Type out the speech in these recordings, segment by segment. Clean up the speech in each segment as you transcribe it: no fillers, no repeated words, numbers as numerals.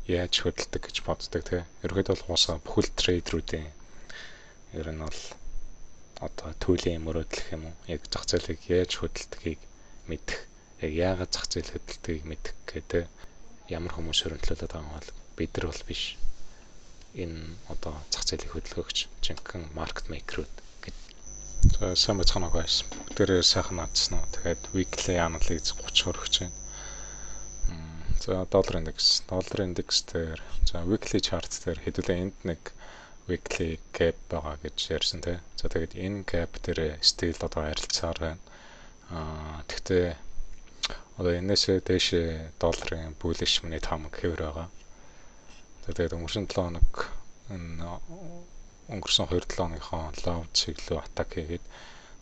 яаж хөдөлдөг гэж боддог тий. Ерөнхийдөө бол уусаа бүхэл трейдерүүдийн ер нь бол одоо түүлийн мөрөөдөл юм уу? Яг зах зээлийг яаж хөдөлдгийг мэдэх, яг яагаад зах зээл хөдөлдгийг мэдэх гэдэг ямар хүмүүс хөрөнгөлүүлээд байгаа юм бол бид нар бол биш. Энэ одоо зах зээлийг хөдөлгөгч жинхэнэ маркет мейкерүүд гэж. За сайн бацхан уу guys. Бүгдээрээ сайхан наадсан уу? Тэгээд weekly analysis 30 хүрэх чинь. За доллар индекс дээр за weekly chart дээр хэдүүлээ энд нэг weekly gap байгаа гэж ярьсан тий. За тэгээд энэ gap дээр still одоо харилцаар байна. Тэгтээ одоо энэсээ дээшээ долларын bullish minute хамаг хэвээр байгаа. Тэгээд өнгөрсөн 7 хоног энэ өнгөрсөн 2-7 хоногийнхоо low чиглэлөө атак хийгээд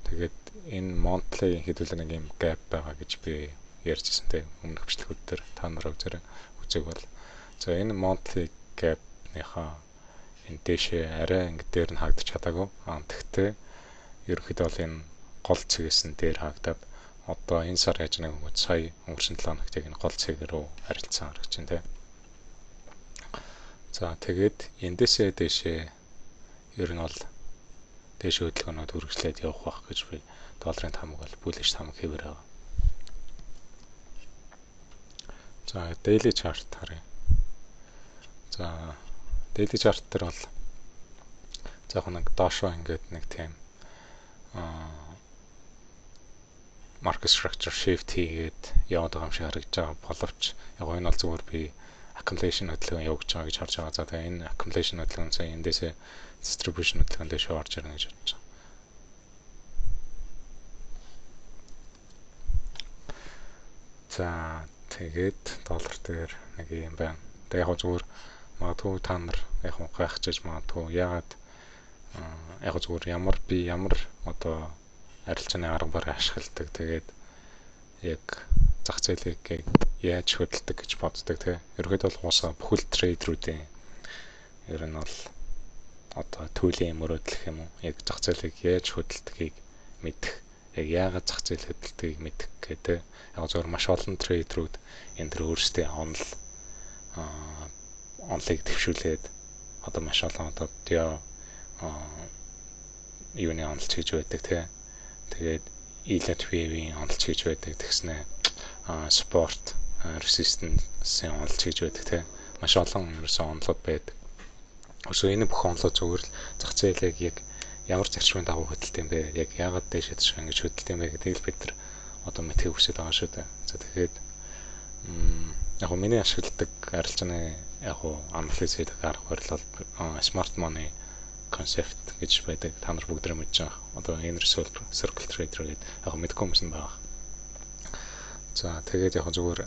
тэгээд энэ monthly хэдүүлээ нэг юм gap байгаа гэж би ярьжсэн тий. Өмнөх бичлэгүүд дээр та нараа үзэг бол за энэ monthly gap-ныхаа энэ дээшээ арай ингэ дээр нь хаагдчих чадаагүй. Тэгтээ ерөнхийдөө бол энэ гол цэгээс нь дээр хаагдаад одоо энэ сар яаж нэг сая өнгөрсөн 7 хоногт яг энэ гол цэг рүү харилцсан харагч байна тий. За тэгээд эндээсээ дээшээ ер нь бол дээшээ хөдөлгөөнөд үргэлжлээд явах байх гэж би долларын хамаг бол bullish хамаг хэвээр байгаа. За daily chart харъя. За daily chart дээр бол заах нэг доошоо ингээд нэг тийм market structure shift хийгээд яваад байгаа юм шиг харагдаж байгаа боловч яг энэ бол зүгээр би accumulation хөдөлгөөн явуулж байгаа гэж харж байгаа. За тэгээ энэ accumulation хөдөлгөөн сая эндээсээ distribution хөдөлгөөн дээр орж ирнэ гэж бодож байгаа. За тэгээд доллар дээр нэг юм байна. Тэгээ яг зүгээр магадгүй та нар яг гайхчихж магадгүй яагаад яг зүгээр ямар одоо арилжааны арга барил ашигладаг тэгээд яг зах зээлийг яаж хөдөлдөг гэж боддог тий. Ерөнхийдөө бол уусаа бүхэл трейдерүүдийн ер нь бол одоо түүлийн мөрөөдөл юм уу? Яг зах зээлийг яаж хөдөлдгийг мэдэх, яг яагаад зах зээл хөдөлдгийг мэдэх гэдэг. Яг зөвхөн маш олон трейдерүүд энэ төр өөрсдийн онлыг төвшүүлээд одоо маш олон одоо юуны онл хийж байдаг тий. Тэгээд ELATV-ийн онл хийж байдаг тэгснэ спорт resistance-ийн онл хийж байдаг тий. Маш олон ерөөсөн онлууд байдаг. Өсөө энэ бүх онлууд зүгээр л зах зээлийг яг ямар зарчмын дагуу хөдөлт юм бэ? Яг яагаад дээш ядчих ингэж хөдөлт юм бэ гэдгийг л бид нар одоо мэдхийг хүсэж байгаа шүү дээ. За тэгэхээр яг нь миний ашигладаг арилжааны яг нь анализ хийдэг арга барил бол smart money concept гэж байдаг. Та нар бүгд мэдж байгаа. Одоо inner circle trader гэдэг яг мэдгүй хүмүүс нь байгаа. За тэгээд яг зүгээр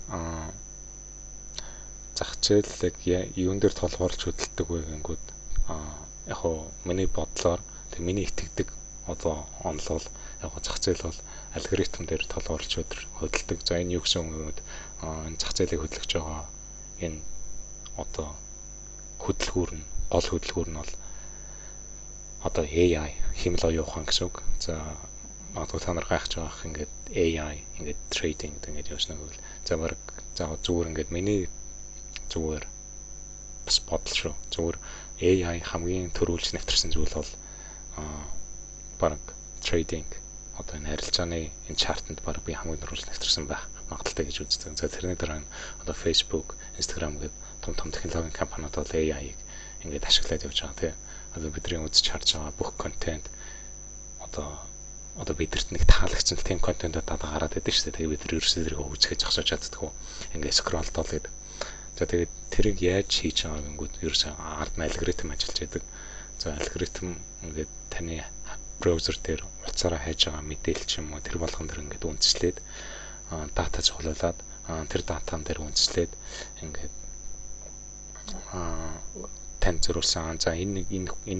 зах зээлийг юун дээр толгуурлж хөдөлдөг вэ гэнгүүт яг миний бодлоор тэг миний итгэдэг одоо онл бол яг зах зээл бол алгоритм дээр толгуурлж хөдөлдөг. За энэ юу гэсэн үг вэ? Энэ зах зээлийг хөдөлгөж байгаа энэ одоо гол хөдөлгүүр нь бол одоо AI хэмэл оюухан гэсэн үг. За магадгүй та нар гайхаж байгаа ингээд AI ингээд трейдинг ингээд явуулна гэвэл за баг за зүгээр ингээд миний зүгээр бас бодол шүү. Зүгээр AI хамгийн төрүүлж нэвтэрсэн зүйл бол баг трейдинг одоо энэ харилцааны энэ чартанд баг би хамгийн төрүүлж нэвтэрсэн байх магадaltaй гэж үздэг. За тэрний дараа одоо Facebook, Instagram гэдэг том технологийн компаниуд бол AI-г ингээд ашиглаад явж байгаа тийм. Одоо бидний үзэж харж байгаа бүх контент одоо бидэрт нэг таалагдсан тийм контентууд гараад байдаг шүү дээ. Тэгээ бид нар ерөөсөө тэрийг үзэж зогсож чаддаггүй. Ингээд скролл толгээд. За тэгээд тэрийг яаж хийж байгаа гэнгүүт ерөөсөө ард нь алгоритм ажиллаж байдаг. За алгоритм ингээд таны браузер дээр утсаараа хайж байгаа мэдээлэл юм уу тэр болгон дээр ингээд үндэслээд дата цуглуулад тэр датан дээр үндэслээд ингээд тань зөрүүлсэн. За энэ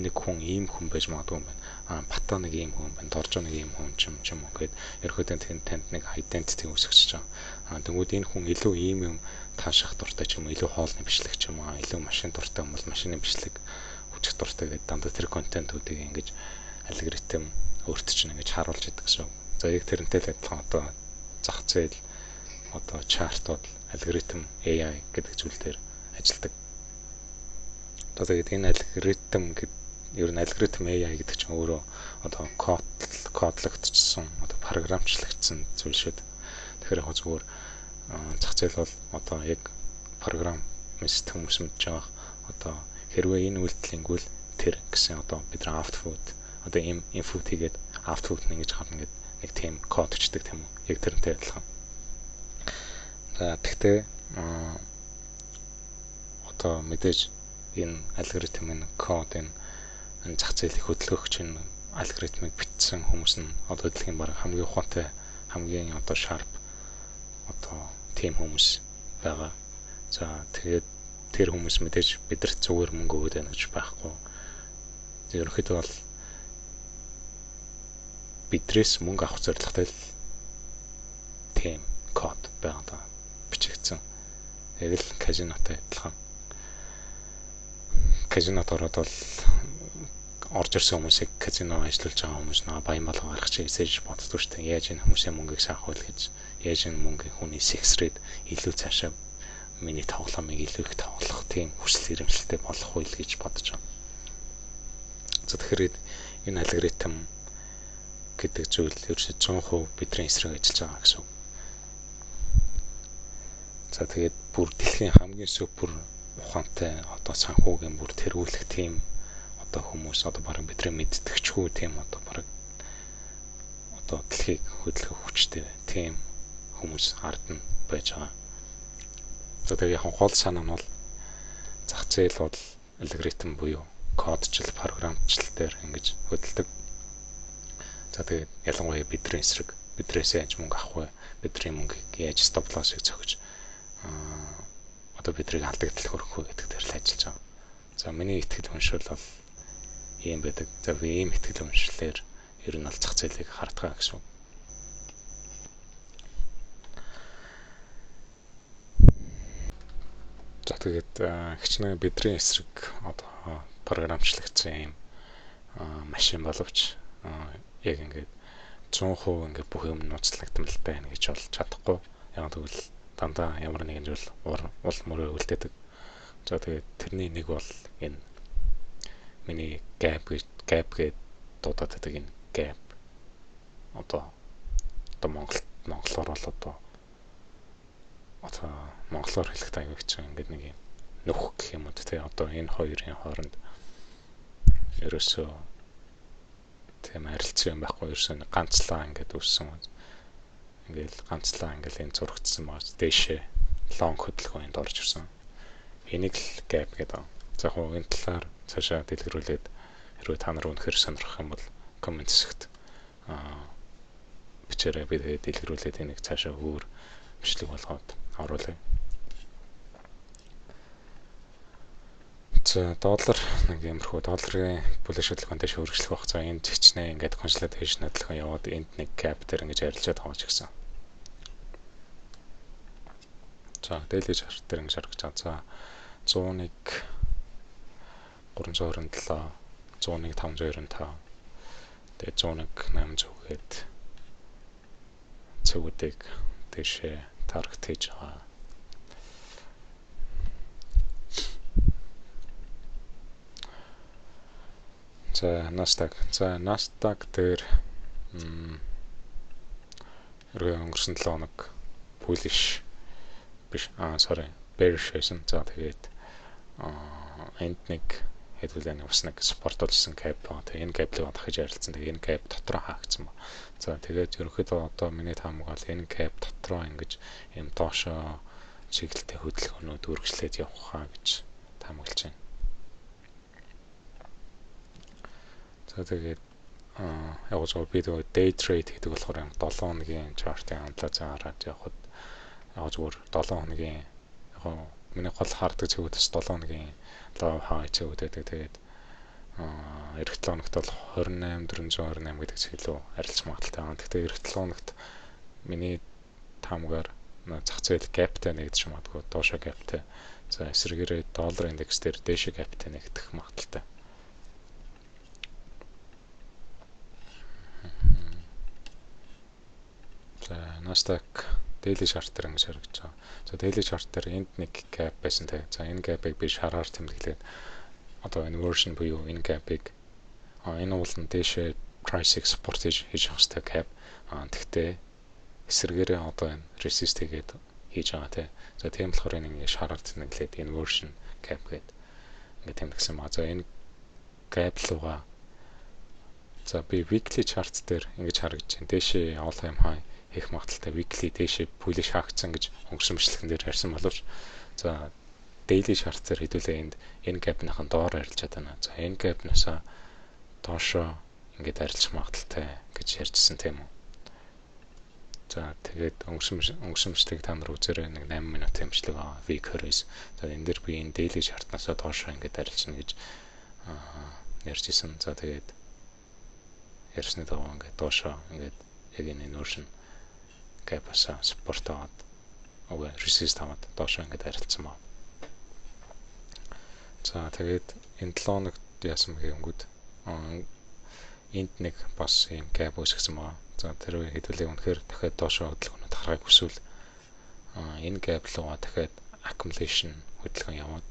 нэг хүн ийм хүн байж магадгүй юм байна. Бата нэг ийм хүн байна. Доржоо нэг ийм хүн ч юм уу гэхэд ерөөдөө танд нэг identity үүсгэж байгаа. Тэгвэл энэ хүн илүү ийм юм тааших дуртай ч юм уу, илүү хоолны бичлэг ч юм уу, илүү машин дуртай юм бол машины бичлэг хүчих дуртай гэдэг дандаа тэр контентуудыг ингэж алгоритм өөрт чинь ингэж харуулж идэг гэсэн. За яг тэрнтэй л адилхан одоо зах зээл одоо чартууд алгоритм AI гэдэг зүйл дээр ажилладаг Тэгээд энэ алгоритм ер нь алгоритм AI гэдэг чинь өөрөө одоо кодлогдсон одоо програмчлагдсан зүйл шүү дээ. Тэгэхээр яг зүгээр зах зээл бол одоо яг программист хүмүүс мэдж байгаа одоо хэрвээ энэ үйлдэл ингүүл тэр гэсэн одоо бид нар output одоо input хийгээд output нь ингэж гарна гэдэг нэг тийм код өчтдөг тийм үү? Яг тэрнтэй адилхан. За тэгтээ одоо мэдээж энэ алгоритмын код энэ зах зээлийг хөдөлгөгч энэ алгоритмыг бичсэн хүмүүс нь одоо дэлхийн баг хамгийн ухаантай хамгийн одоо sharp одоо тийм хүмүүс байгаа. За тэгээд тэр хүмүүс мэдээж бидэрт зүгээр мөнгө өгöd байна гэж байхгүй. Ерөнхийдөө бол бидрээс мөнгө авах зорилготой л тийм код байгаа бичигдсэн. Яг л казинотой адилхан. Казинод ороод бол орж ирсэн хүмүүсийг казино ажиллуулж байгаа хүмүүс баян болго гаргах чийгсэж боддог шүү дээ. Яаж энэ хүмүүсийн мөнгийг саах вэ гэж. Яаж энэ мөнгө хүний сексрээд илүү цаашаа миний тоглоомыг илүү их тоглох тийм хүсэл эрмэлзэлтэй болох уу гэж бодож байна. За тэгэхээр энэ алгоритм гэдэг зүйл ерөөсөд 100% бидний эсрэг ажиллаж байгаа гэсэн үг. За тэгээд бүр дэлхийн хамгийн супер ухаантай одоо санхүүгийн бүр тэргүүлэх тийм одоо хүмүүс одоо бараг бидний мэддэгчгүй тийм одоо бараг одоо дэлхийг хөдөлгөх хүчтэй тийм хүмүүс ард нь байж байгаа. За тэгээд яг гол санаа нь бол зах зээл бол алгоритм буюу кодчил програмчил дээр ингэж хөдөлдөг. За тэгээд ялангуяа бидний эсрэг бидрээс яаж мөнгө авах вэ? Бидний мөнгийг яаж стоп лоссыг зохиж одоо бидрийг алдагдaltaх өрөх вэ гэдэг дээр л ажиллаж байгаа. За миний итгэл үншил бол ийм байдаг. За би ийм итгэл үншлээр ер нь бол зах зээлийг хардгаа гэсэн үг. За тэгээд хичнээн бидний эсрэг одоо програмчлагдсан ийм машин боловч яг ингээд 100% ингээд бүх юм нууцлагдмалтай байна гэж болж чадахгүй. Яг тэгвэл дандаа ямар нэгэн зүйл уул мөрөө үлдээдэг. За тэгээд тэрний нэг бол энэ миний gap гээд дуудаад байдаг энэ gap одоо монголоор бол одоо монголоор хэлэхэд аюу хэцүү ингээд нэг юм нөх гэх юм уу те одоо энэ хоёрын хооронд ерөөсөө тийм харилцаа юм байхгүй ерөөсөө ганцлаа ингээд үүссэн. Ингээл ганцлаа ингээл энэ зурагдсан маа дээшээ лонг хөдөлгөөнд орж ирсэн. Энийг л gap гэдэг. За яг энэ талаар цаашаа дэлгэрүүлээд хэрвээ та нар үнэхээр сонирхох юм бол коммент хэсэгт бичээрэй. Би тэгээд дэлгэрүүлээд энийг цаашаа өөр бичлэг болгоод оруулъя. За доллар нэг иймэрхүү долларын бүлэг шийдлэгэн дэше хөргөжлөх байх. За энэ зэгчнээ ингээд консолидейшн адилхан яваад энд нэг gap дээр ингэж арилжаад байгаа ч гэсэн. За daily chart дээр ингэж харагдаж байгаа. За 101 327 101 595 тэгээд 101 800 гээд цэгүүдийг дэшээ таргет хийж байгаа. За Nasdaq дээр өнгөрсөн 7 хоног bullish биш bearish байсан. За тэгээд энд нэг хэдүүлээ бас нэг спортолсон gap байгаа. Тэгээд энэ gap-ыг дахиж ярилцсан. Тэгээд энэ gap дотроо хаагдсан ба. За тэгээд ерөнхийдөө одоо миний таамаг бол энэ gap дотроо ингэж юм доошоо чиглэлтэй хөдөлгөөнүүд үргэлжлээд явах хаа гэж таамаглаж байна. За тэгээд яг зөв би тэгээд day trade гэдэг болохоор 7 хоногийн chart-ыг хандлаа заараад явхад яг зөвөр 7 хоногийн яг миний гол хардаг цэгүүдээс 7 хоногийн low high цэгүүд байдаг. Тэгээд эх 7 хоногт бол 28428 гэдэг цэглүү арилж магадaltaй байгаа. Гэхдээ эх 7 хоногт миний таамагаар зах зээл gapтай нэгдэж магадгүй доошо gapтай. За эсрэгээрээ доллар индекс дээр дээшээ gapтай нэгдэх магадaltaй. За Nasdaq daily chart дээр ингэж харагдаж байгаа. За daily chart дээр энд нэг gap байсан те. За энэ gap-ыг би шараар тэмдэглээд одоо inversion буюу энэ gap-ыг энэ уулын дээшээ price-ийг support хийж авах хэрэгтэй gap. Тэгтээ эсрэгээрээ одоо энэ resist хийгээд хийж байгаа тий. За тийм болохоор энэ ингэ шааралцсан нэглээд inversion gap гэдэг ингэ тэмдэглэсэн ба. За энэ gap руугаа за би weekly chart дээр ингэж харагдаж байна. Дээшээ all time high хийх магадaltaй weekly дээшээ пүлэж хаагдсан гэж өнгөрсөн бичлэгэн дээр ярьсан боловч за daily chart дээр хэдүүлээ энэ gap-ныхан доор арилж чадана. За энэ gap-насаа доошоо ингээд арилжих магадaltaй гэж ярьжсэн тийм үү. За тэгээд өнгөрсөн бичлэг та нар үзээрэй, нэг 8 минутын бичлэг аа week 20-с. За энэ дээр би энэ daily chart-насаа доошоо ингээд арилжна гэж ярьжсэн. За тэгээд ярьсны дагуу ингээд доошоо ингээд яг энэ inversion gap-аса support аваад resist аваад доошоо ингээд арилцсан байна. За тэгээд энэ 7 хоногт яасан гэнгүүт энд нэг бас юм gap үүсгэсэн байна. За тэр үе хэдүүлээ үнэхээр дахиад доошоо хөдөлгөөнөд харахыг хүсвэл энэ gap руугаа дахиад accumulation хөдөлгөөн яваад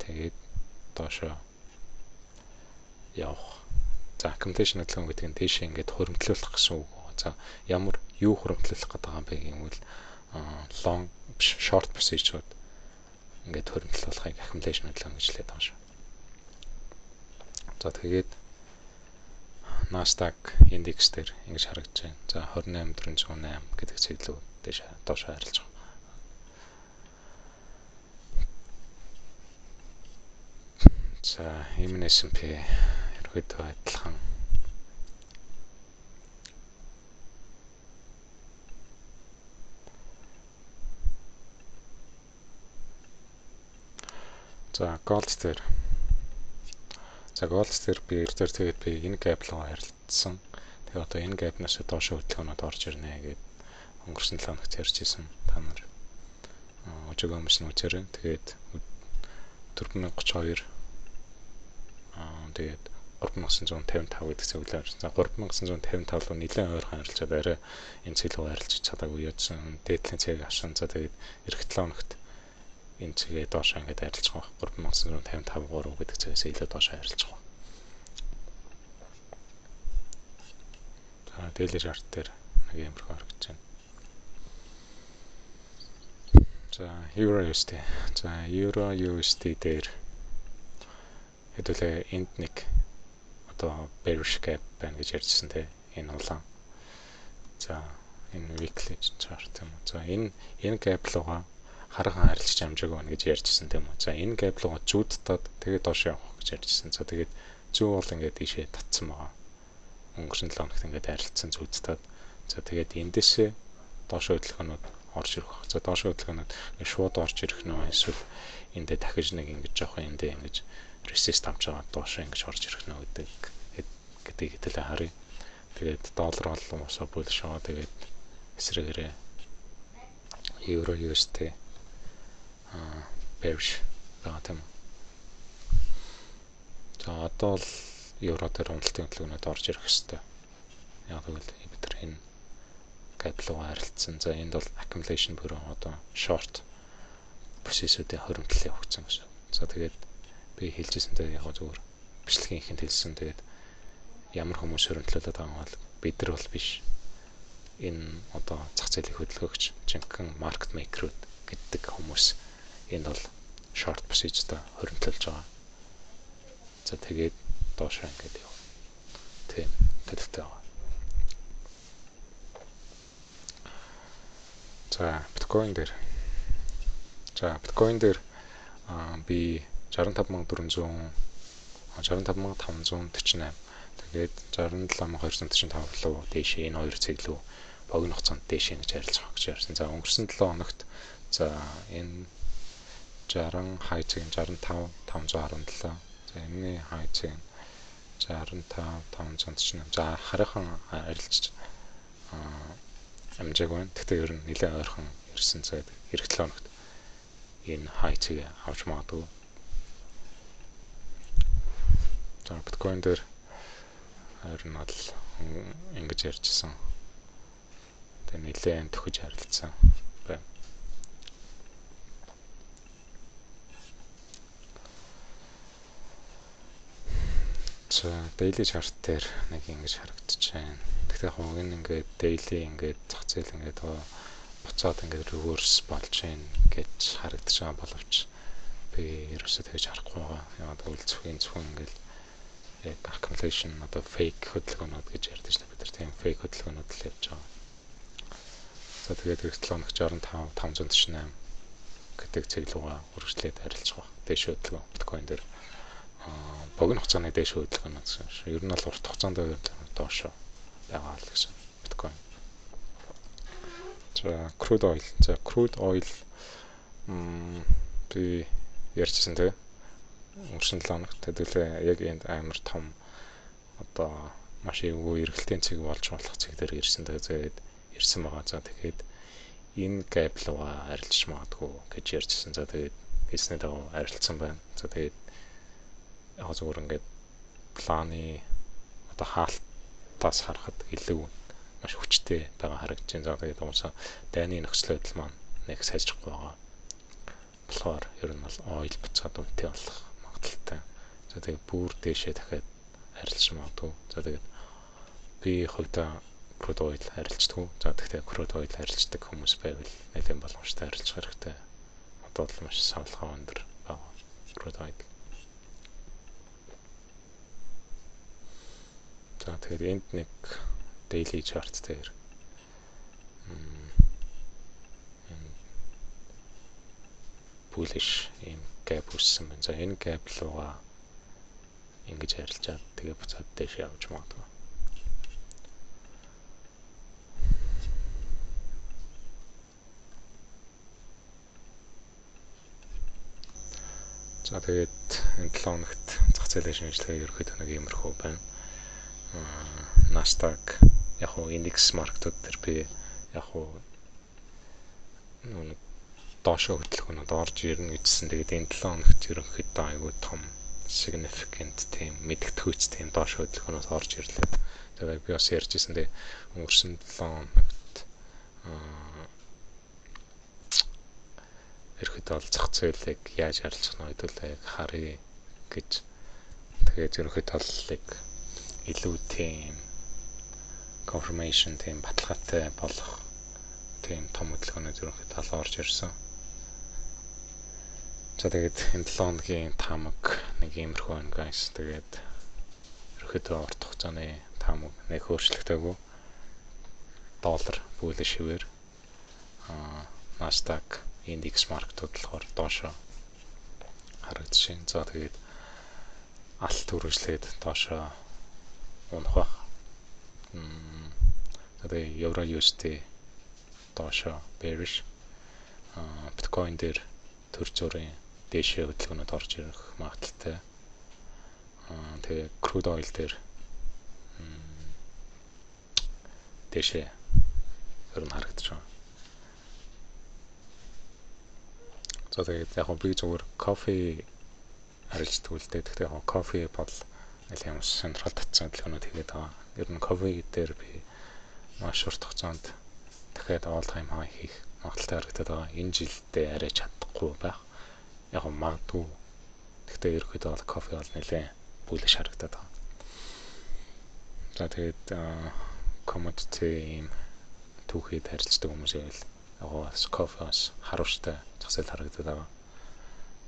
тэгээд доошоо явах. За accumulation хөдөлгөөн гэдэг нь дээшээ ингээд хөрөмтлүүлэх гэсэн үг. За ямар юу хөрөмтлүүлэх гэдэг юм бэ гэвэл long short position-ууд ингээд хөрөмтлүүлэхийг accumulation хөдөлгөөн гэж хэлээд байгаа шүү. За тэгээд Nasdaq индекс дээр ингэж харагдаж байна. За 28408 гэдэг цэглүү дээш доошоо харилж байгаа. За M&S&P ерөөдөө адилхан. За gold дээр тэгээд би энэ gap руу харилцсан. Тэгээ одоо энэ gap-наас доошоо хөдөлгөөнөд орж ирнэ гэдэг өнгөрсөн 7 хоногт ярьжсэн. Та нар өжөг өмс нь үзээрэй. Тэгээд 4032 тэгээд 3955 гэдэг цэглэлээр. За 3955 руу нэлээд ойрхон харилцаад арай энэ цэглэлөөр харилцаж чадаагүй ядсан. Дээдлийн цэгийг авсан. За тэгээд эх 7 хоногт энэ цэгээ доошоо ингээд арилжих байх 3955 гэдэг цэгээс илүү доошоо арилжих байх. За daily chart дээр нэг юмрх харагдаж байна. За euro USD. За euro USD дээр хэдүүлээ энд нэг одоо bearish gap байна гэж ярьжсэн те энэ улаан. За энэ weekly chart юм. За энэ gap руугаа харгаан арилж амжааг байна гэж ярьжсэн тийм үү. За энэ gap руугаа зүүдтаад тэгээд доош явах гэж ярьжсэн. За тэгээд зүү бол ингээд ийшээ татсан байгаа. Өнгөрсөн 7 хоногт ингээд арилцсан зүүдтаад. За тэгээд эндээсээ доош хөдөлгөөнүүд орж ирэх баг. За доош хөдөлгөөнүүд шууд орж ирэх нөө эсвэл эндээ дахиж нэг ингэж жоох эндээ ингэж resist авч байгаа доош ингэж орж ирэх нөө гэдэг хэдэлээ харъя. Тэгээд доллар бол усаа бүлш аваа тэгээд эсрэгээрээ euro USD bearish байгаа тийм. За одоо л евро дээр уналтын хөдөлгөөнөд орж ирэх хэвээр. Яг тэгвэл бид нар энэ gap руу харилцсан. За энд бол accumulation буюу одоо short position-ийн хөрөмтлөл явагдсан гэсэн. За тэгээд би хэлжсэнтэй яг зүгээр бичлэгийн ихэнд хэлсэн. Тэгээд ямар хүмүүс хөрөмтлүүлээд байгаа бол бид нар бол биш. Энэ одоо зах зээлийн хөдөлгөөгч жинхэнэ market maker гэдэг хүмүүс энд бол short position-тай хөрөмтлүүлж байгаа. За тэгээд доошоо ингээд яв. Тийм төлөвтэй байгаа. За биткойн дээр би 65400 65548 тэгээд 67245 руу дээшээ энэ хоёр цэглүү богино хугацаанд дээшээ гэж харилцах гэж ярьсан. За өнгөрсөн 7 хоногт за энэ 60 хай цэг 65517 за энэний хай цэг 65548 за хараахан арилж амжааг байна. Тэгтээ ер нь нэлээд ойрхон ирсэн. За эх 7 хоногт энэ хай цэг авч магадгүй. За биткойн дээр ер нь бол ингэж ярьжсэн. Тэгээ нэлээд төхөж харилцсан байна. За daily chart дээр нэг ингэж харагдаж байна. Тэгэхээр яг энэ ингээд daily ингээд зах зээл ингээд буцаад ингээд reverse болж байна гэж харагдаж байгаа боловч би ерөөсөө тэгж харахгүй байгаа. Яагаад гэвэл зөвхөн ингээд яг accumulation одоо fake хөдөлгөөнүүд гэж ярьдаг шүү дээ. Бид нар тийм fake хөдөлгөөнүүд л явж байгаа. За тэгээд эх 7 хоног 65 548 гэдэг цэглүүгээ үргэлжлээд арилжах ба. Дээш хөдөлгөөн биткойн дээр богино хугацааны дээш хөдөлгөөнүүд гэсэн шүү. Ер нь бол урт хугацаанд доош байгаа л гэсэн биткойн. За crude oil. За crude oil би ярьчихсан тэгээ. Өнгөрсөн 7 хоногт хэдүүлээ яг энд амар том одоо маш эвгүй эргэлтийн цэг болж болох цэг дээр ирсэн. Тэгээд ирсэн байгаа. За тэгээд энэ gap руугаа арилжиж магадгүй гэж ярьжсэн. За тэгээд хэлснээр дагуу арилцсан байна. За тэгээд яг зөвхөн ингээд планы одоо хаалтаас харахад илүү маш хүчтэй байгаа харагдаж байна. За тэгээд уусаа дайны нөхцөл байдал маань нэг сайжрахгүй байгаа. Болохоор ер нь бол oil буцаад үнэтэй болох магадaltaй. За тэгээд бүр дээшээ дахиад арилжиж магадгүй. За тэгээд би хувьдаа crude oil арилждаг. За тэгэхээр crude oil арилждаг хүмүүс байвал нэлээд боломжтой арилжах хэрэгтэй. Одоо л маш савлгаа өндөр байгаа crude oil. За тэгэхээр энд нэг daily chart дээр bullish ийм gap үүссэн байна. За энэ gap руугаа ингэж арилжаад тэгээ буцаад дээш явж магадгүй. За тэгээд энэ 7 хоногт зах зээлийн шинжилгээ ерөөхдөө нэг иймэрхүү байна. Nasdaq яг уу индекс маркетууд төр би яг уу доошо хөдөлгөөнөд орж ирнэ гэжсэн. Тэгээд энэ 7 хоногт ерөнхийдөө айгүй том significant тийм мэдгэдэггүйц тийм доошо хөдөлгөөнөд орж ирлээ. Тэгээд би бас ярьжсэн дээ өнгөрсөн 7 хоногт ерөнхийдөө бол зах зээлийг яаж арилжах нь хэдүүлээ харъя гэж. Тэгээд ерөнхийдөө бол илүү тийм confirmation тийм баталгаатай болох тийм том хөдөлгөөнөд ерөнхийдөө орж ирсэн. За тэгээд энэ 7 хоногийн таамаг нэг иймэрхүү байна guys. Тэгээд ерөнхийдөө урт хугацааны таамаг нэг өөрчлөгдөөгүй. Доллар bullish хэвээр Nasdaq индекс маркетууд болохоор доошо харагдаж байна. За тэгээд алт үргэлжлээд доошо унах баг. Тэгээд евро USD доошо bearish. Биткойн дээр төр зүрийн дээшээ хөдөлгөөнөд орж ирэх магадaltaй. Тэгээд crude oil дээр дээшээ ер нь харагдаж байна. За тэгээд яг би зүгээр кофе арилждаг үлдээ. Тэгэхээр яг кофе бол нэлээд хүмүүс сонирхол татсан хөдөлгөөнөд хийгээд байгаа. Ер нь кофе дээр би маш урт хугацаанд дахиад all time high хийх магадaltaй харагдаад байгаа. Энэ жилдээ арай чадахгүй байх. Яг магадгүй. Гэхдээ ерөөхдөө бол кофе бол нэлээд bullish харагдаад байгаа. За тэгээд commodity ийм түүхийд харилцдаг хүмүүс байвал яг кофеос харуулжтай зах зээл харагдаад байгаа.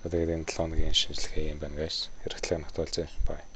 Тэгээд энэ 7 хоногийн шинжилгээ юм байна guys. Хэрэгтлээ нотолзээ. Bye.